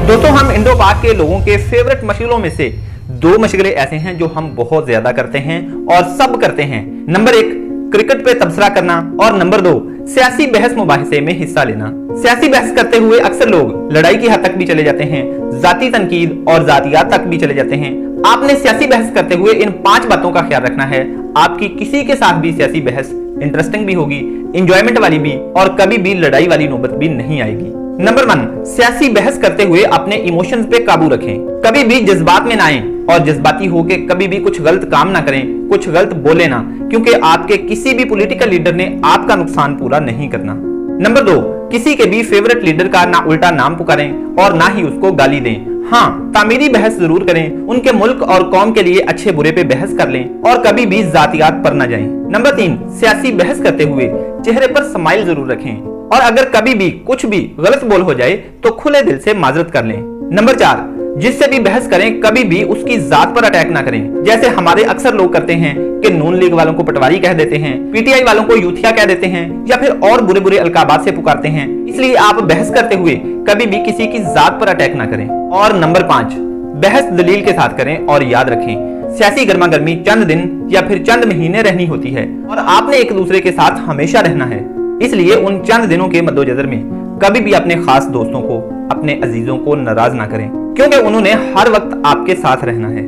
दोस्तों हम इंडो पाक के लोगों के फेवरेट मशगलों में से दो मशगले ऐसे हैं जो हम बहुत ज्यादा करते हैं और सब करते हैं। नंबर 1 क्रिकेट पे तबसरा करना और नंबर 2 सियासी बहस मुबाहिसे में हिस्सा लेना। सियासी बहस करते हुए अक्सर लोग लड़ाई की हद तक भी चले जाते हैं, जाती तनकीद और जातियात तक भी चले जाते हैं। आपने सियासी बहस करते हुए इन 5 बातों का ख्याल रखना है। आपकी किसी के साथ भी सियासी बहस इंटरेस्टिंग भी होगी, इंजॉयमेंट वाली भी, और कभी भी लड़ाई वाली नौबत भी नहीं आएगी। नंबर 1 सियासी बहस करते हुए अपने इमोशंस पे काबू रखें। कभी भी जज्बात में ना आएं और जज्बाती होके कभी भी कुछ गलत काम ना करें, कुछ गलत बोले ना, क्योंकि आपके किसी भी पॉलिटिकल लीडर ने आपका नुकसान पूरा नहीं करना। नंबर 2 किसी के भी फेवरेट लीडर का ना उल्टा नाम पुकारें और ना ही उसको गाली दें। हाँ, तामीरी बहस जरूर करें, उनके मुल्क और कौम के लिए अच्छे बुरे पे बहस कर लें और कभी भी जातियात पर न जाएं। नंबर 3 सियासी बहस करते हुए चेहरे पर स्माइल जरूर रखें और अगर कभी भी कुछ भी गलत बोल हो जाए तो खुले दिल से माजरत कर लें। नंबर 4 जिससे भी बहस करें कभी भी उसकी जात पर अटैक ना करें, जैसे हमारे अक्सर लोग करते हैं कि नून लीग वालों को पटवारी कह देते हैं, पीटीआई वालों को यूथिया कह देते हैं या फिर और बुरे बुरे अलकाबात से पुकारते हैं। इसलिए आप बहस करते हुए कभी भी किसी की जात पर अटैक ना करें। और नंबर 5 बहस दलील के साथ करें और याद रखें सियासी गर्मा गर्मी चंद दिन या फिर चंद महीने रहनी होती है और आपने एक दूसरे के साथ हमेशा रहना है। इसलिए उन चंद दिनों के मद्देनजर में कभी भी अपने खास दोस्तों को, अपने अजीजों को नाराज ना करें, क्योंकि उन्होंने हर वक्त आपके साथ रहना है।